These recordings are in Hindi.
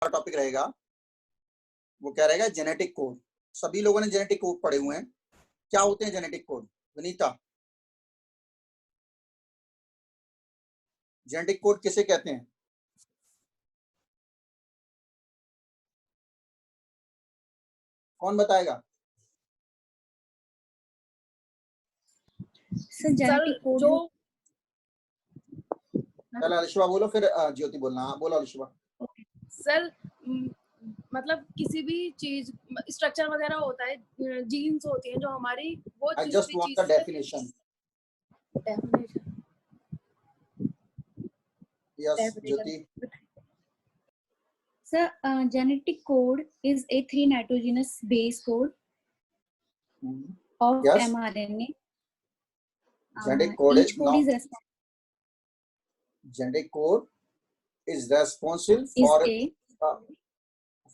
टॉपिक रहेगा वो क्या रहेगा, जेनेटिक कोड। सभी लोगों ने जेनेटिक कोड पढ़े हुए हैं। क्या होते हैं genetic code Vinita? Genetic code किसे कहते हैं? कौन बताएगा? सर जेनेटिक कोड जो पहले अलिशवा बोलो फिर ज्योति बोलना। हाँ बोलो अलिशवा। सर मतलब किसी भी चीज स्ट्रक्चर वगैरह होता है, जीन्स होती हैं जो हमारी, वो I just want the definition. Yes Jyoti. Sir, genetic code is a 3 nitrogenous base code of Yes. mRNA. Genetic code Each is code not. is Genetic code is responsible is for a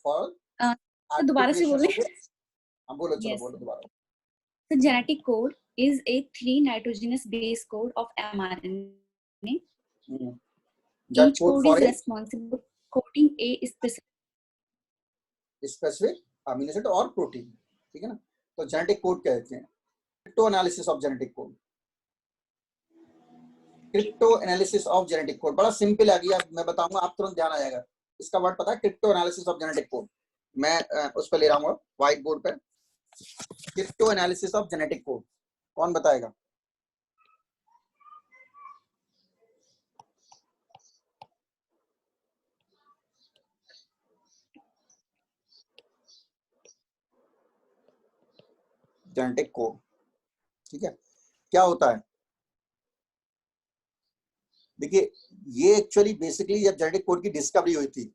for. तो दोबारा से बोले। हाँ बोलो चलो Yes. बोलो दोबारा। The genetic code is a 3 nitrogenous base code of mRNA. Each code is responsible for coding a specific amino acid और प्रोटीन, ठीक है ना। तो जेनेटिक कोड कहते हैं crypto analysis of genetic code. Crypto analysis of genetic code बड़ा सिंपल है, अभी मैं बताऊंगा आप तुरंत ध्यान आ जाएगा। इसका वर्ड पता है, crypto analysis of genetic code. मैं उस पर ले रहा हूँ व्हाइट बोर्ड पे। Crypto analysis of genetic code कौन बताएगा? जेनेटिक कोड, ठीक है, क्या होता है? देखिए ये एक्चुअली बेसिकली जब जेनेटिक कोड की डिस्कवरी हुई थी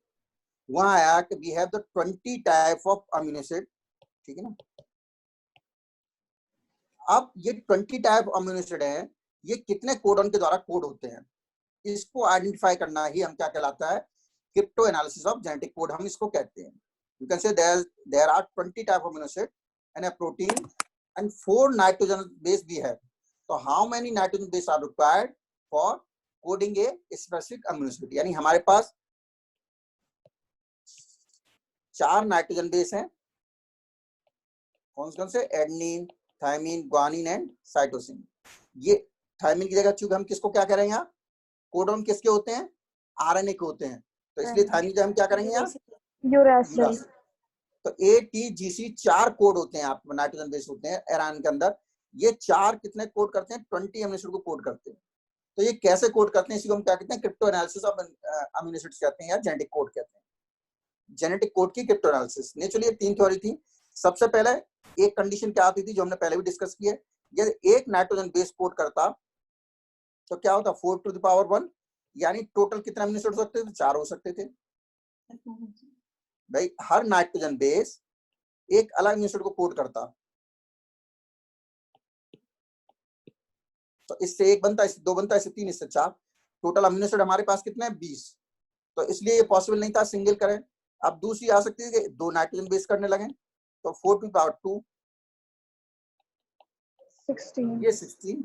वहां आया कि we have the 20 type of amino acid, ठीक है ना। अब ये 20 टाइप अमीनो एसिड हैं, ये कितने कोडन के द्वारा कोड होते हैं, इसको आइडेंटिफाई करना ही हम क्या कहलाता है, crypto analysis of genetic code हम इसको कहते हैं। You can say there are 20 type of amino acid and a protein and 4 nitrogen base we have. तो how many nitrogen base are required for coding a specific amino acid? यानी हमारे पास 4 नाइट्रोजन बेस हैं। कौन से? Adenine, thymine, guanine and cytosine. ये थायमिन की जगह चूंकि हम किसको क्या करेंगे यहाँ, कोडॉन किसके होते हैं, आरएनए के होते हैं, तो इसलिए थायमिन जो हम क्या करेंगे यहाँ, यूरासिल। तो ATGC 4 कोड होते हैं, आप नाइट्रोजन बेस होते हैं एरान के अंदर। ये 4 कितने कोड करते हैं, 20 अमीनो एसिड को कोड करते हैं। तो ये कैसे कोड करते हैं, इसी को हम क्या कहते हैं, crypto analysis of amino acids कहते हैं या जेनेटिक कोड कहते हैं। जेनेटिक कोड की क्रिप्टो एनालिसिस नेचुरली 3 थ्योरी थी। सबसे पहले एक कंडीशन क्या आती थी जो हमने पहले भी डिस्कस की है, यदि एक नाइट्रोजन बेस कोड करता तो क्या होता, 4 टू द पावर 1, यानी टोटल कितने अमीनो एसिड हो सकते थे, 4 हो सकते थे। भाई हर नाइट्रोजन बेस एक अलग अमीनो एसिड को कोड करता, तो इससे 1 बनता, इससे 2 बनता, इससे 3, इससे 4, टोटल अमीनो एसिड हमारे पास कितने हैं, 20। तो इसलिए ये पॉसिबल नहीं था सिंगल करें। अब दूसरी आ सकती है कि 2 नाइट्रोजन बेस करने लगे, तो 4 टू पावर 2 16, ये 16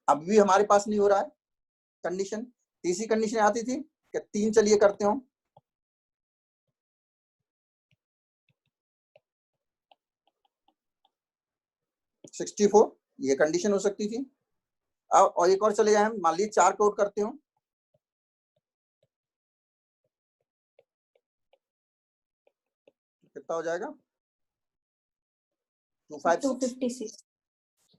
अब भी हमारे पास नहीं हो रहा है कंडीशन। तीसरी कंडीशन आती थी कि 3 चलिए करते हो, $64, ये कंडीशन हो सकती थी। अब और एक और चले जाए, मान लीजिए 4 कोड करते हो, कितना हो जाएगा, 256।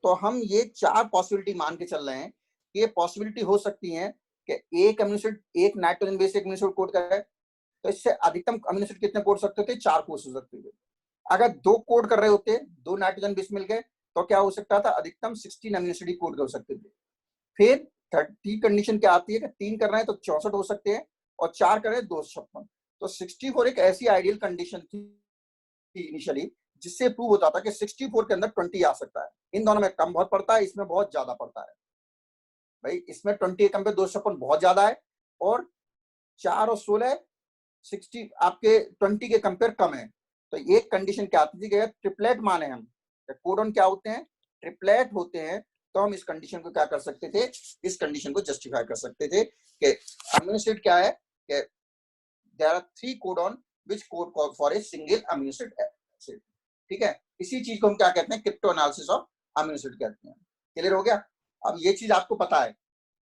तो हम ये 4 पॉसिबिलिटी मान के चल रहे हैं कि ये पॉसिबिलिटी हो सकती है कि एक अमीनो एसिड, एक नाइट्रोजन बेस एक अमीनो एसिड कोड करे, तो इससे अधिकतम अमीनो एसिड कितने कोड सकते थे, 4 कोड हो सकते थे। अगर 2 कोड कर रहे होते, 2 नाइट्रोजन बेस मिल गए, तो क्या हो सकता था, अधिकतम 16 अमीनो एसिड कोड कर सकते थे। फिर 30 कंडीशन क्या आती है कि 3 कर रहे हैं तो 64 हो सकते हैं, और 4 कर रहे हैं 256। तो 64 एक ऐसी आइडियल कंडीशन थी इनिशियली जिससे प्रूव होता था कि 64 के अंदर 20 आ सकता है। इन दोनों में कम बहुत पड़ता है, इसमें बहुत ज्यादा पड़ता है। भाई इसमें 20 कम पे 256 बहुत ज्यादा है, और 4 और 16 60 आपके 20 के कंपेयर कम है। तो एक कंडीशन क्या आती थी कि ट्रिपलेट माने हम, कोडॉन क्या होते हैं, ट्रिपलेट होते हैं, तो हम इस कंडीशन को क्या कर सकते थे, इस कंडीशन को जस्टिफाई कर सकते थे कि अमीनो एसिड क्या है कि there are 3 codon which code for a single amino acid. ठीक है, इसी चीज को हम क्या कहते हैं, crypto analysis of amino acid कहते हैं। क्लियर हो गया? अब ये चीज आपको पता है,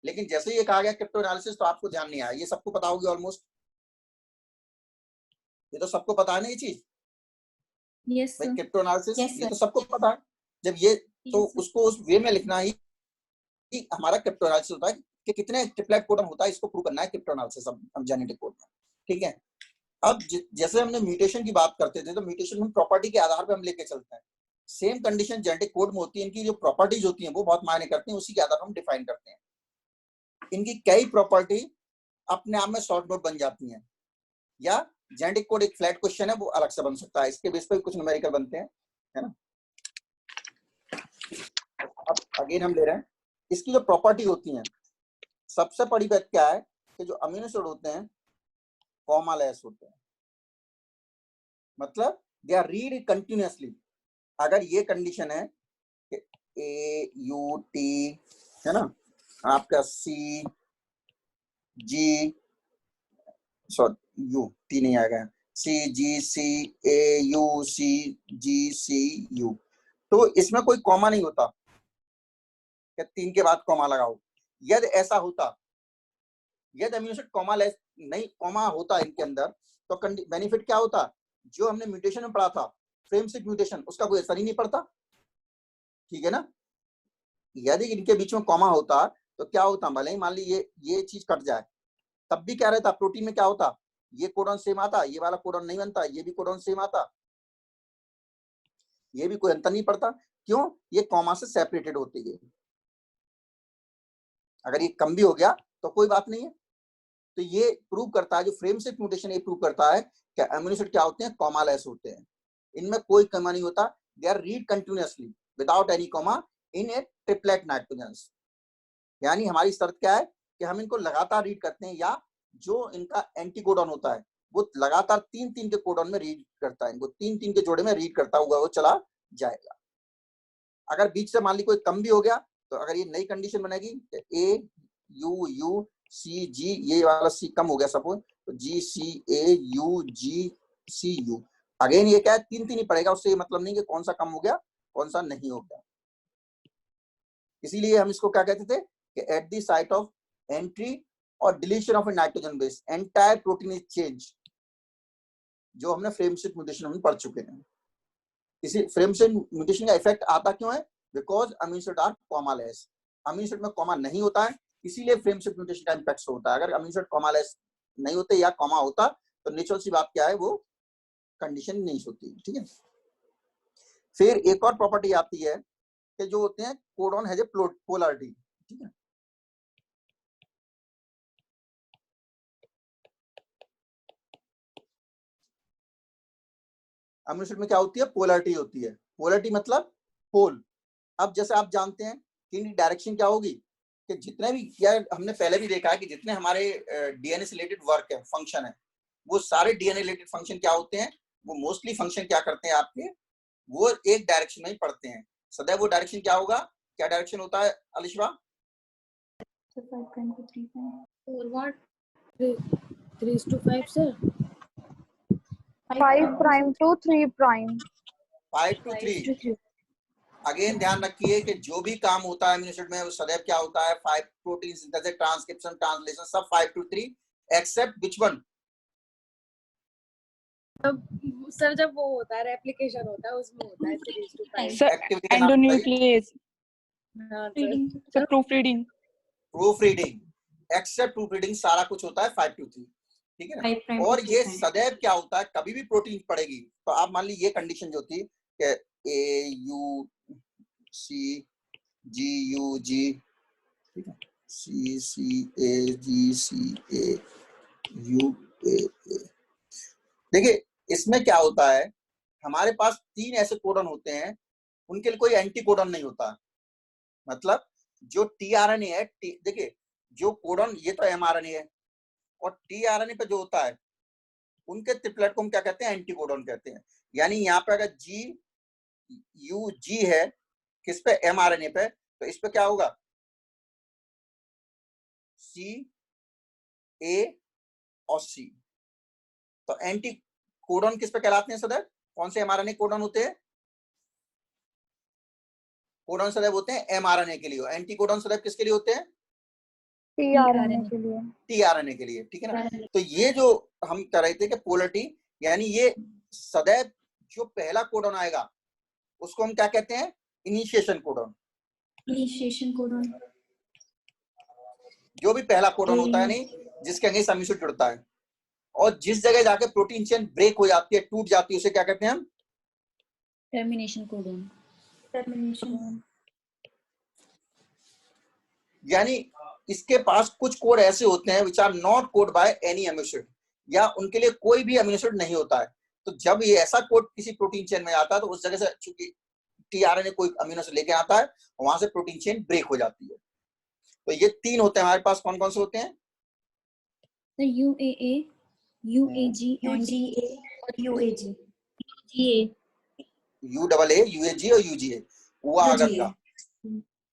लेकिन जैसे ही ये कहा गया क्रिप्टो एनालिसिस तो आपको ध्यान नहीं आया। ये सबको पता होगी ऑलमोस्ट, ये तो सबको पता है ना ये चीज। यस भाई सर। क्रिप्टो एनालिसिस Yes, ये sir. तो सबको पता है। जब ये तो Yes, sir. उसको उस वे में लिखना ही कि हमारा क्रिप्टो एनालिसिस होता है कि कितने ट्रिपलेट कोडन होता है, इसको प्रूव करना है क्रिप्टो एनालिसिस हम जेनेटिक कोड में। ठीक है, अब जैसे हमने म्यूटेशन की बात करते थे, तो म्यूटेशन हम प्रॉपर्टी के आधार पर हम लेके चलते हैं। सेम कंडीशन जेनेटिक कोड में होती है, इनकी जो प्रॉपर्टीज होती हैं वो बहुत मायने करती हैं, उसी के आधार पर हम डिफाइन करते हैं। इनकी कई प्रॉपर्टी अपने आप में शॉर्ट नोट बन जाती हैं, या जेनेटिक कोड एक फ्लैट क्वेश्चन है वो अलग से बन सकता है, इसके बेस पर कुछ न्यूमेरिकल बनते हैं, है ना। अब अगेन हम ले रहे हैं इसकी जो प्रॉपर्टी होती हैं। सबसे बड़ी बात क्या है कि जो अमीनो एसिड होते हैं कॉमा लेस होते हैं, मतलब दे आर रीड कंटिन्यूअसली। अगर ये कंडीशन है कि ए यू टी है ना, आपका सी जी सॉरी यू टी नहीं आएगा, सी जी C A you see ji C you, तो इसमें कोई कॉमा नहीं होता कि 3 के बाद कॉमा लगाओ। यदि ऐसा होता, यदि अमीनो एसिड कॉमा लेस नहीं कॉमा होता इनके अंदर, तो बेनिफिट क्या होता, जो हमने म्यूटेशन में पढ़ा था फ्रेम शिफ्ट म्यूटेशन, उसका कोई असर ही नहीं पड़ता। ठीक है ना। यदि इनके बीच में कॉमा होता तो क्या होता, भले ही मान ली ये चीज कट जाए, तब भी क्या रहता, प्रोटीन में क्या होता, ये कोडॉन सेम आता, ये वाला कोडॉन नहीं बनता, ये भी कोडॉन सेम आता, ये भी कोई अंतर नहीं पड़ता। क्यों, ये कॉमा से सेपरेटेड होती है। अगर ये कम भी हो गया तो कोई बात नहीं है। तो ये प्रूव करता है, जो फ्रेम शिफ्ट म्यूटेशन ये प्रूव करता है कि अमीनो एसिड क्या होते हैं, कॉमा लेस होते हैं, इनमें कोई कॉमा नहीं होता। They are read continuously without any comma in a triplet nitrogens. यानी हमारी शर्त क्या है कि हम इनको लगातार रीड करते हैं, या जो इनका एंटी कोडॉन होता है वो लगातार 3-3 के कोडॉन में रीड करता है, इनको 3-3 के जोड़े में रीड करता हुआ वो चला जाएगा। अगर बीच से मान ली कोई कम भी हो गया, तो अगर ये नई कंडीशन बनेगी ए यू यू सी जी, ये वाला सी कम हो गया सपोज, तो G C A U G C U, again ये क्या है 3-3 ही पड़ेगा, उससे ये मतलब नहीं कि कौन सा कम हो गया कौन सा नहीं हो गया। इसीलिए हम इसको क्या कहते थे कि at the site of entry और deletion of a nitrogen base entire protein is change, जो हमने फ्रेम शिफ्ट म्यूटेशन में पढ़ चुके हैं। इसी फ्रेम शिफ्ट म्यूटेशन का इफेक्ट आता क्यों है, because amino acid R comma less. Amino acid में कॉमा नहीं होता है, इसीलिए फ्रेम शिफ्ट म्यूटेशन का इम्पैक्ट होता है। अगर अमीनो एसिड कॉमा लेस नहीं होते या कॉमा होता तो नेचुरल सी बात क्या है, वो कंडीशन नहीं होती। ठीक है, फिर एक और प्रॉपर्टी आती है कि जो होते हैं कोडॉन हैज ए पोलैरिटी। ठीक है, अमीनो एसिड में क्या होती है, पोलैरिटी होती है। पोलैरिटी मतलब पोल। अब जैसे आप जानते हैं कि इनकी डायरेक्शन क्या होगी, कि जितने भी, क्या हमने पहले भी देखा है कि जितने हमारे डीएनए से रिलेटेड वर्क है, फंक्शन है, वो सारे डीएनए रिलेटेड फंक्शन क्या होते हैं, वो मोस्टली फंक्शन क्या करते हैं आपके, वो एक डायरेक्शन में ही पढ़ते हैं सदैव। वो डायरेक्शन क्या होगा, क्या डायरेक्शन होता है अलिशवा? 5 to 3 Or what? 3 to 5, sir. 5 prime to 3 prime. 5 to 3। Again ध्यान रखिए कि जो भी काम होता है अमीनो एसिड में वो सदैव क्या होता है, 5 प्रोटीन सिंथेसिस, ट्रांसक्रिप्शन, ट्रांसलेशन, सब 5 to 3 except which one? Sir जब वो होता है रेप्लिकेशन होता है उसमें होता है 3 to 5। Sir, endonuclease. हाँ sir. Sir, proofreading. Proof reading, except proof reading, सारा कुछ होता है 5 to 3। ठीक है ना। और ये सदैव क्या होता है, कभी भी प्रोटीन पड़ेगी तो आप मान ली ये कंडीशन जो थी कि ए यू सी जी यू जी, ठीक है, सी सी ए जी सी ए यू ए ए। देखिए इसमें क्या होता है, हमारे पास 3 ऐसे कोडन होते हैं, उनके लिए कोई एंटी कोडन नहीं होता। मतलब जो टीआरएनए है, देखिए जो कोडन, ये तो एमआरएनए है, और टीआरएनए पे जो होता है उनके ट्रिपलेट को हम क्या कहते हैं, एंटी कोडन कहते हैं। यानी यहाँ पे अगर जी यू जी है किस पे, एमआरएनए पे, तो इस पे क्या होगा, सी ए और सी। तो एंटी कोडॉन किस पे कहलाते हैं सदैव? कौन से mRNA कोडॉन होते हैं? कोडॉन सदैव होते हैं mRNA के लिए, एंटी कोडॉन सदैव किसके लिए होते हैं? tRNA के लिए। tRNA के लिए, ठीक है ना। तो ये जो हम कह रहे थे कि पोलरिटी, यानी ये सदैव जो पहला कोडॉन आएगा उसको हम क्या कहते हैं? Initiation codon. इनिशिएशन कोडॉन, जो भी पहला कोडॉन होता है नहीं जिसके अगेंस्ट अमीनो एसिड जुड़ता है, और जिस जगह जाके प्रोटीन चेन ब्रेक हो जाती है, टूट जाती है, उसे क्या कहते हैं हम? Termination codon. टर्मिनेशन, यानी इसके पास कुछ कोड ऐसे होते हैं which are not code by any amino acid, या उनके लिए कोई भी अमीनो एसिड नहीं होता है। तो जब ये ऐसा कोड किसी प्रोटीन चेन में आता है तो उस जगह से चूंकि टीआरएनए कोई अमीनो एसिड लेके आता है, वहां से प्रोटीन चेन ब्रेक हो जाती है। तो ये तीन होते हैं हमारे पास। कौन कौन से होते हैं? UAA, UAG and GA और UAG, GA, UAA, UAG और UGA, वो आगत का।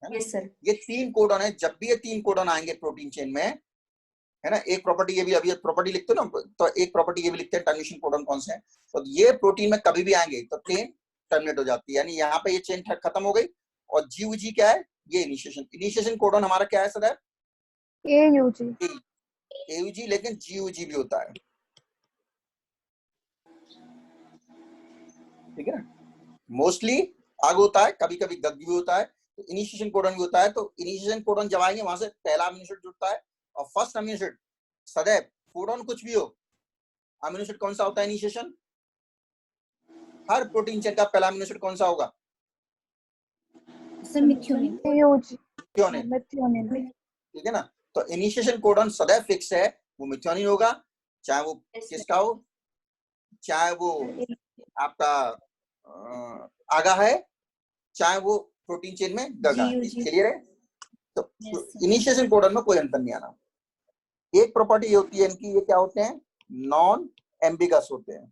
Yes sir. ये तीन कोडॉन है। जब भी ये तीन कोडॉन आएंगे प्रोटीन चेन में, है ना, एक प्रॉपर्टी ये भी, अभी प्रॉपर्टी लिखते हो ना, तो एक प्रॉपर्टी ये भी लिखते हैं टर्मिनेशन कोडॉन कौन से हैं। तो ये प्रोटीन में कभी भी आएंगे तो चेन टर्मिनेट हो जाती है, यानी यहाँ पे ये चेन खत्म हो गई। और जीयूजी क्या है? ये इनिशिएशन कोडॉन हमारा क्या है सर? AUG। AUG, लेकिन GUG भी होता है, ठीक है ना। मोस्टली आग होता है, कभी कभी गग भी होता है, तो इनिशिएशन कोडॉन भी होता है। तो इनिशिएशन कोडॉन जब आएंगे वहां से पहला अमीनो एसिड जुड़ता है, और फर्स्ट अमीनो एसिड सदैव, कोडॉन कुछ भी हो, अमीनो एसिड कौन सा होता है इनिशिएशन? हर प्रोटीन चेन का पहला अमीनो एसिड कौन सा होगा? Sir methionine. AUG। मिथ्योनिन, ठीक है ना। तो इनिशिएशन कोडॉन सदैव फिक्स है, वो मिथ्योनिन होगा, चाहे वो किसका हो, चाहे वो आपका आगा है, चाहे वो प्रोटीन चेन में गगा है। क्लियर है? तो इनिशिएशन कोडॉन में कोई अंतर नहीं आना। एक प्रॉपर्टी ये होती है इनकी, ये क्या होते हैं? नॉन एम्बिगस होते हैं।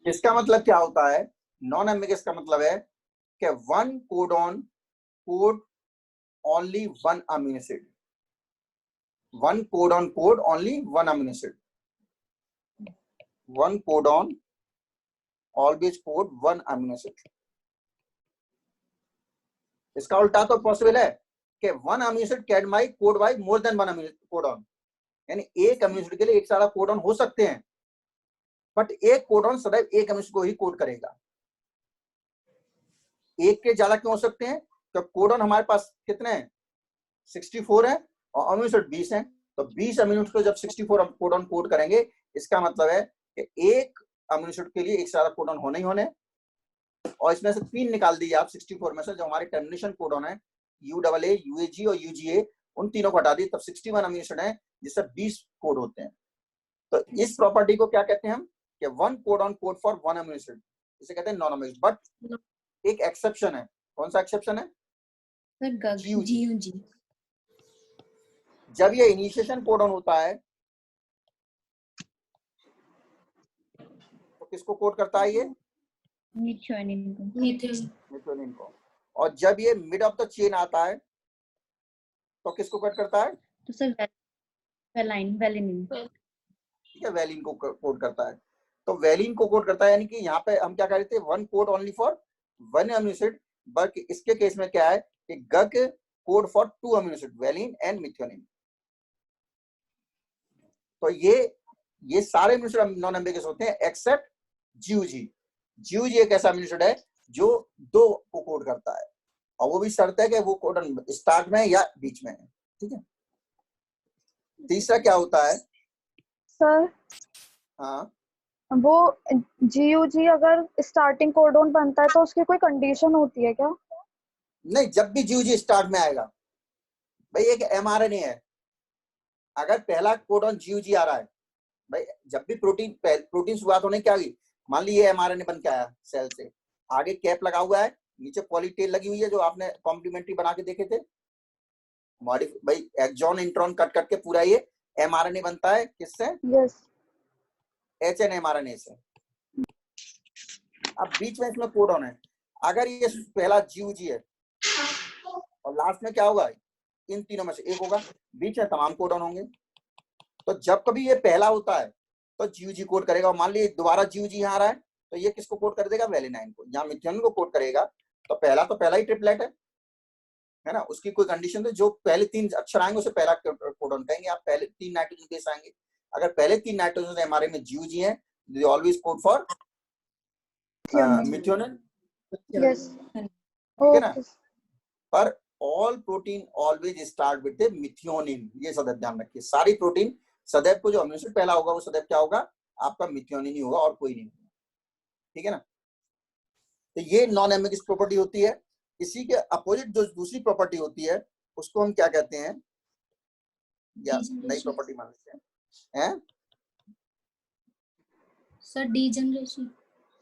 इसका मतलब क्या होता है? नॉन एम्बिगस का मतलब है कि one codon code only one amino acid, one codon code only one amino acid, one codon always code one amino acid. इसका उल्टा तो पॉसिबल है कि one amino acid can by code by more than one amino codon, यानी एक अमीनो एसिड के लिए एक सारा कोडॉन हो सकते हैं, बट एक कोडॉन सदैव एक अमीनो एसिड को ही कोड करेगा। एक के ज्यादा क्यों हो सकते हैं? तो कोडॉन हमारे पास कितने हैं? 64 है, और अमीनो एसिड 20 है। तो 20 अमीनो एसिड को जब 64 कोडॉन कोड करेंगे, इसका मतलब है कि एक अमीनो एसिड के लिए एक सारा कोडॉन होने ही होने, और इसमें से 3 निकाल दीजिए आप 64 में से, जो हमारे टर्मिनेशन कोडॉन है UAA, UAG और UGA, उन तीनों को हटा दिए, तब 61 अमीनो एसिड है, जिससे 20 कोड होते हैं। तो इस प्रॉपर्टी को क्या कहते हैं हम? कि one codon code for one amino acid, इसे कहते हैं नॉन अमीनो एसिड। बट एक एक्सेप्शन है। कौन सा एक्सेप्शन है? GUG। जब ये इनिशिएशन कोडॉन होता है तो किसको कोड करता है? ये मिथ्योनिन को। मिथ्योनिन को। और जब ये मिड ऑफ द चेन आता है तो किसको कोड करता है? तो सर वेलिन, ठीक है, वेलिन को कोड करता है। तो वेलिन को कोड करता है, यानी कि यहाँ पे हम क्या कर रहे थे? One code only for one amino acid, but इसके केस में क्या है कि गग code for two amino acid, valine and methionine. तो ये सारे अमीनो एसिड नॉन एम्बिगस होते हैं एक्सेप्ट जीयूजी। जीयूजी एक ऐसा अमीनो एसिड है जो 2 को कोड करता है, और वो भी शर्त है कि वो कोडन स्टार्ट में या बीच में है, ठीक है। तीसरा क्या होता है सर? हाँ, वो GUG अगर स्टार्टिंग कोडॉन बनता है तो उसकी कोई कंडीशन होती है क्या? नहीं, जब भी जीयूजी स्टार्ट में आएगा, भाई एक mRNA है, अगर पहला कोडॉन जीयूजी आ रहा है, भाई जब भी प्रोटीन शुरुआत होने क्या हुई, मान लीजिए mRNA बन के आया सेल से, आगे कैप लगा हुआ है, नीचे पॉलीटेल लगी हुई है, जो आपने कॉम्प्लीमेंट्री बना के देखे थे, भाई एक्सॉन इंट्रॉन कट करके पूरा ये mRNA बनता है किससे? यस। HNMRNA से। अब बीच में इसमें कोडॉन है, अगर ये पहला GUG है और लास्ट में क्या होगा, इन तीनों में से एक होगा, बीच में तमाम कोडॉन होंगे। तो जब कभी ये पहला होता है तो GUG कोड करेगा, और मान लीजिए दोबारा GUG यहाँ आ रहा है तो ये किसको कोड कर देगा, वेलिनाइन को। यहाँ मिथ्योनिन को कोड करेगा, तो पहला ही ट्रिपलेट है ना, उसकी कोई कंडीशन तो जो पहले 3 अक्षर आएंगे उसे पहला कोडॉन कहेंगे। आप पहले 3 नाइट्रोजन बेस आएंगे, अगर पहले 3 नाइट्रोजन हमारे में GUG है, they always code for methionine. Yes, ठीक है ना, ओके। पर all protein always start with the methionine, ये सदैव ध्यान रखिए। सारी प्रोटीन सदैव को जो अमीनो एसिड पहला होगा वो सदैव क्या होगा, आपका मिथ्योनिन ही होगा और कोई नहीं होगा। ठीक है ना, तो ये नॉन एम्बिगुअस प्रॉपर्टी होती है। इसी के अपोजिट जो दूसरी प्रॉपर्टी होती है उसको हम क्या कहते हैं, या नई प्रॉपर्टी मान लेते हैं सर डीजनरेशन।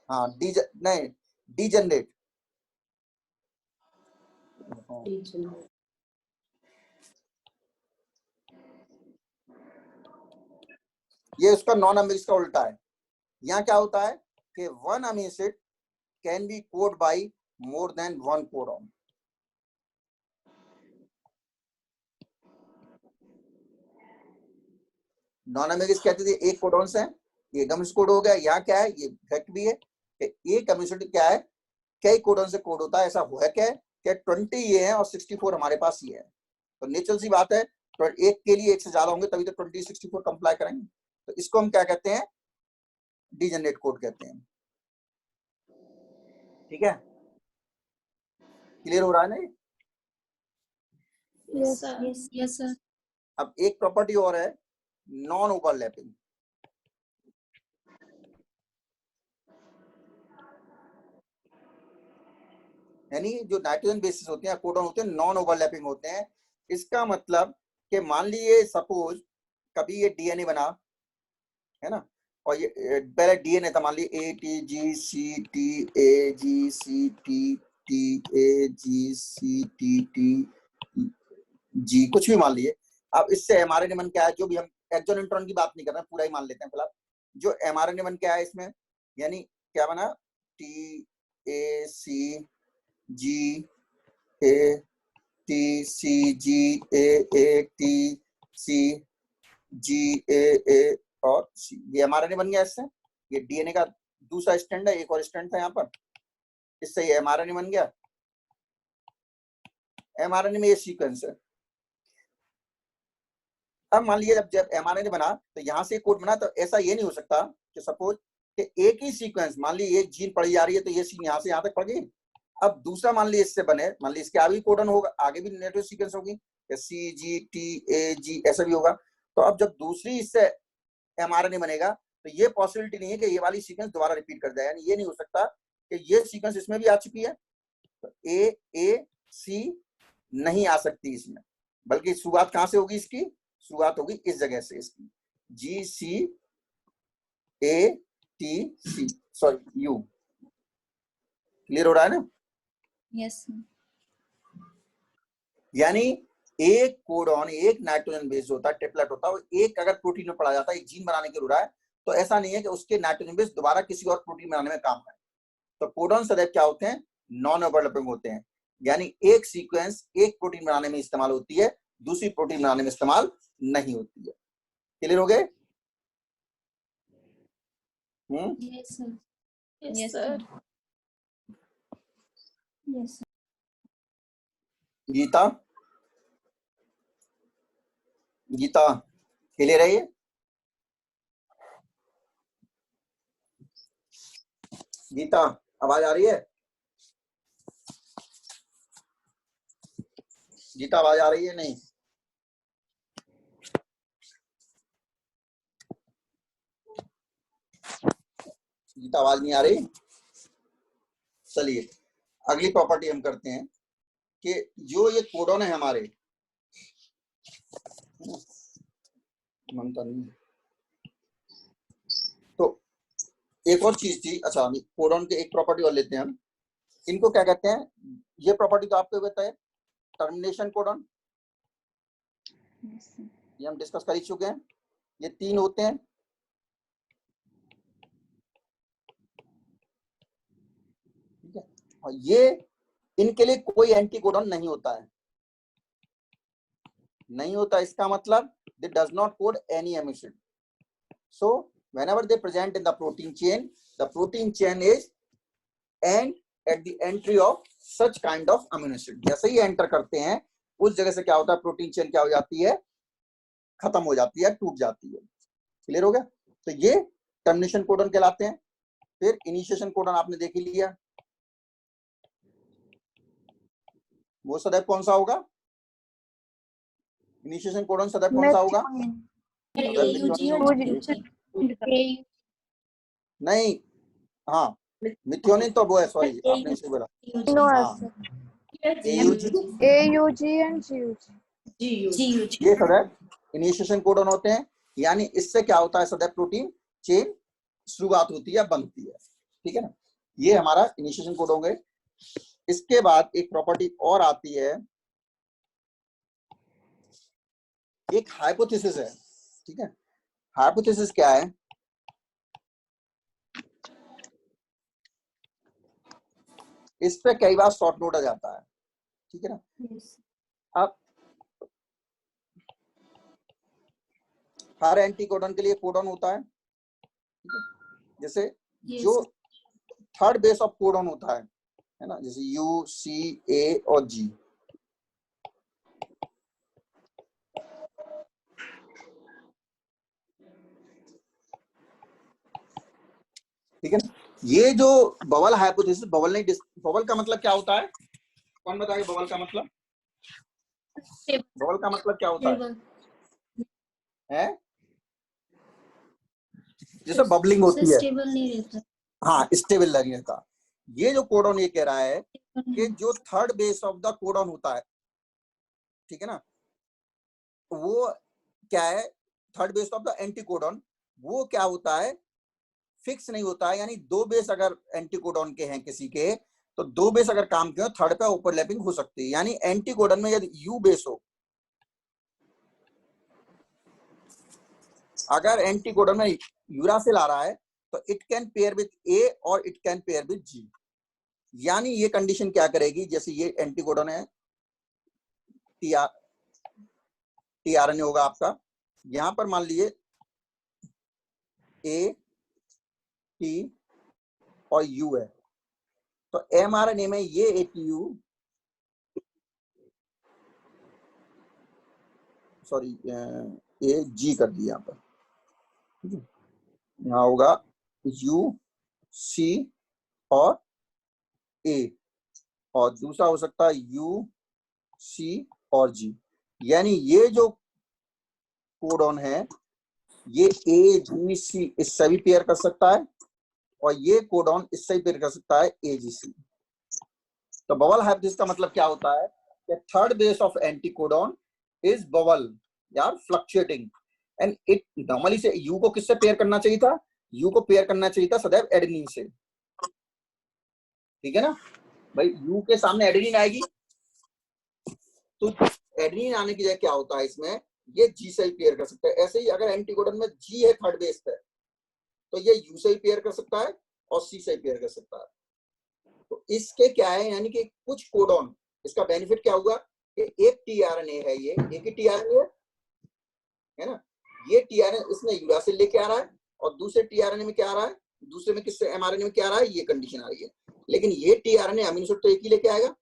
हाँ, नहीं, डीजनरेट। ये उसका नॉन एम्बिगुअस का उल्टा है। यहाँ क्या होता है कि one amino acid can be code by more than one codon. Non ambiguous कहते थे एक कोडॉन से, ये गम्स कोड हो गया। यहाँ क्या है, ये फैक्ट भी है कि एक अमीनो एसिड क्या है, कई कोडॉन से कोड होता है। ऐसा हुआ क्या है कि 20 ये है और 64 हमारे पास ये है, तो नेचुरल सी बात है, तो एक के लिए एक से ज्यादा होंगे तभी तो 20 64 कंप्लाई करेंगे। तो इसको हम क्या कहते हैं, डीजनरेट कोड कहते हैं। ठीक है, क्लियर हो रहा है ना? Yes sir. अब एक प्रॉपर्टी और है, नॉन ओवरलैपिंग। यानी जो नाइट्रोजन बेसिस होते हैं, कोडॉन होते हैं, नॉन ओवरलैपिंग होते हैं। इसका मतलब कि मान लीजिए सपोज कभी ये डीएनए बना है ना, और ये पहले डीएनए था, मान लीजिए ATGCTAGCTTG कुछ भी मान लिए। अब इससे एमआरएनए बन क्या है, जो भी हम एक्सॉन इंट्रॉन की बात नहीं कर रहे हैं, पूरा ही मान लेते हैं फिलहाल। जो एमआरएनए बन क्या है इसमें, यानी क्या बना, TACGATCGAATCGAA और ये एमआरएनए बन गया इससे। ये डीएनए का दूसरा स्टैंड है, एक और स्टैंड था यहाँ पर, इससे ये एमआरएनए बन गया। एमआरएनए में ये सीक्वेंस है। अब मान लीजिए जब एमआरएनए बना तो यहाँ से कोड बना, तो ऐसा ये नहीं हो सकता कि सपोज कि एक ही सीक्वेंस, मान लीजिए एक जीन पढ़ी जा रही है तो ये सीन यहाँ से यहाँ तक पढ़ गई। अब दूसरा मान लीजिए इससे बने, मान लीजिए इसके आगे भी कोडन होगा, आगे भी नेटवर्क सीक्वेंस होगी, CGTAG ऐसा भी होगा। तो अब जब दूसरी इससे एमआरएनए बनेगा तो ये पॉसिबिलिटी नहीं है कि ये वाली सीक्वेंस दोबारा रिपीट कर जाए। यानी ये नहीं हो सकता कि ये सीक्वेंस इसमें भी आ चुकी है तो AAC नहीं आ सकती इसमें, बल्कि शुरुआत कहां से होगी, इसकी शुरुआत होगी इस जगह से, इसकी GCATC सॉरी U। क्लियर हो रहा है ना? यस। यानी एक कोडॉन, एक नाइट्रोजन बेस होता है, ट्रिपलेट होता है, एक अगर प्रोटीन में पड़ा जाता है, एक जीन बनाने के लिए रहा है, तो ऐसा नहीं है कि उसके नाइट्रोजन बेस दोबारा किसी और प्रोटीन बनाने में काम आए। तो कोडॉन सदैव क्या होते हैं, नॉन ओवरलैपिंग होते हैं। यानी एक सीक्वेंस एक प्रोटीन बनाने में इस्तेमाल होती है, दूसरी प्रोटीन बनाने में इस्तेमाल नहीं होती है। क्लियर हो गए? Yes sir. Yes sir. Yes sir. Gita, Gita clear है? ये गीता आवाज आ रही है? गीता आवाज आ रही है? नहीं, गीता आवाज नहीं आ रही। चलिए अगली प्रॉपर्टी हम करते हैं कि जो ये कोडॉन है हमारे, ममता नहीं, तो एक और चीज थी। अच्छा, कोडॉन के एक प्रॉपर्टी और लेते हैं हम, इनको क्या कहते हैं, ये प्रॉपर्टी तो आपको पता है, टर्मिनेशन कोडॉन, ये हम डिस्कस कर ही चुके हैं। ये 3 होते हैं, ये इनके लिए कोई एंटीकोडन नहीं होता है, नहीं होता, इसका मतलब दे does not code any amino acid. So whenever they present in the protein chain is end at the entry of such kind of amino acid. जैसे ही एंटर करते हैं उस जगह से क्या होता है, प्रोटीन चेन क्या हो जाती है, खत्म हो जाती है, टूट जाती है. क्लियर हो गया? तो ये टर्मिनेशन कोडन कहलाते हैं. फिर इनिशिएशन कोडन आपने देख ही लिया, वो सदैव कौन सा होगा, इनिशिएशन कोडन सदैव कौन सा होगा, नहीं, हाँ मिथ्योनिन तो वो है, सॉरी आपने इसे बोला, AUG and GUG. ये सदैव इनिशिएशन कोडन होते हैं. यानी इससे क्या होता है, सदैव प्रोटीन चेन शुरुआत होती है, बनती है. ठीक है ना, ये हमारा इनिशिएशन कोड हो गए. इसके बाद एक प्रॉपर्टी और आती है, एक हाइपोथेसिस है. ठीक है, हाइपोथेसिस क्या है, इस पे कई बार शॉर्ट नोट आ जाता है. ठीक है ना, अब हर एंटीकोडन के लिए कोडन होता है. जैसे जो थर्ड बेस ऑफ कोडन होता है ना, जैसे U, C, A और G. ठीक है ना, ये जो बबल हाइपोथेसिस, बबल नहीं, बबल का मतलब क्या होता है, कौन बताएगा बबल का मतलब, बबल का मतलब क्या होता है? जैसे बबलिंग होती है, स्टेबल नहीं रहता. हाँ स्टेबल नहीं रहता. ये जो कोडन ये कह रहा है कि जो third base of the codon होता है, ठीक है ना, वो क्या है, थर्ड बेस ऑफ द एंटीकोडन, वो क्या होता है, फिक्स नहीं होता है. यानी दो बेस अगर एंटीकोडन के हैं किसी के, तो दो बेस अगर काम किए थर्ड पे ओवरलैपिंग हो सकती है. यानी एंटीकोडन में यदि यू बेस हो, अगर एंटीकोडन में यूरासिल आ रहा है, तो इट कैन पेयर विद ए और इट कैन पेयर विद जी. यानी ये कंडीशन क्या करेगी, जैसे ये एंटीकोडन है, टीआरएनए होगा आपका, यहां पर मान लीजिए ए, टी और यू है, तो एमआरएनए में ये एटीयू, सॉरी ए जी कर दिया यहाँ पर. ठीक है, यहाँ होगा यू, सी और ए, और दूसरा हो सकता है यू, सी और जी. यानी ये जो कोडॉन है, ये ए, जी, सी इससे भी पेयर कर सकता है, और ये कोडॉन इससे भी पेयर कर सकता है, ए, जी, सी. तो बबल हाइपोथेसिस का मतलब क्या होता है कि third base of anticodon is bubble, यार फ्लक्चुएटिंग, एंड इट नॉर्मली से यू को किससे पेयर करना चाहिए था, यू को पेयर करना चाहिए था सदैव एडेनिन से. ठीक है ना भाई, यू के सामने एडेनिन आएगी, तो एडेनिन आने की जगह क्या होता है इसमें, ये जी से ही पेयर कर सकता है. ऐसे ही अगर एंटीकोडन में जी है थर्ड बेस पे, तो ये यू से ही पेयर कर सकता है और सी से ही पेयर कर सकता है. तो इसके क्या है, यानी कि कुछ कोडॉन, इसका बेनिफिट क्या हुआ कि एक टीआरएनए है, ये एक ही टीआरएनए है ना, ये टीआरएनए इसमें यूरासिल लेके आ रहा है, और दूसरे टीआरएनए में क्या आ रहा है, दूसरे में किससे एमआरएनए में क्या आ रहा है, ये कंडीशन आ रही है. लेकिन ये टीआरएनए अमीनो एसिड तो एक ही लेके आएगा,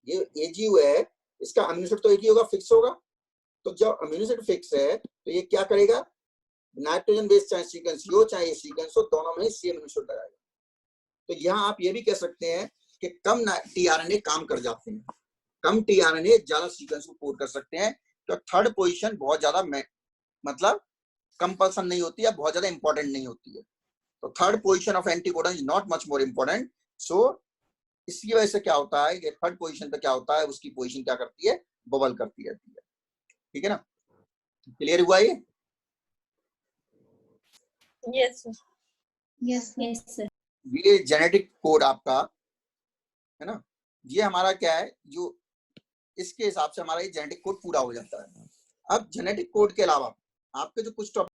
ये एजीयू है, इसका अमीनो एसिड तो एक ही होगा, फिक्स होगा. तो जब अमीनो एसिड फिक्स है, तो ये क्या करेगा, नाइट्रोजन बेस चाहे सीक्वेंस हो चाहे ये सीक्वेंस हो, दोनों में सेम अमीनो एसिड लगाएगा. तो यहाँ आप ये भी कह सकते हैं कि कम टीआरएनए काम कर जाते हैं, कम टीआरएनए ज्यादा सीक्वेंस को कोड कर सकते हैं. तो थर्ड पोजीशन बहुत ज्यादा मतलब कंपल्सन नहीं होती है, बहुत ज्यादा इंपॉर्टेंट नहीं होती है. तो third position of anticodon is not much more important. So इसकी वजह से क्या होता है कि थर्ड पोजीशन पे क्या होता है, उसकी पोजीशन क्या करती है, बबल करती रहती है. ठीक है ना, क्लियर हुआ ये? Yes sir. ये जेनेटिक कोड आपका है ना, ये हमारा क्या है, जो इसके हिसाब से हमारा ये जेनेटिक कोड पूरा हो जाता है. अब जेनेटिक कोड के अलावा आपके जो कुछ टॉपिक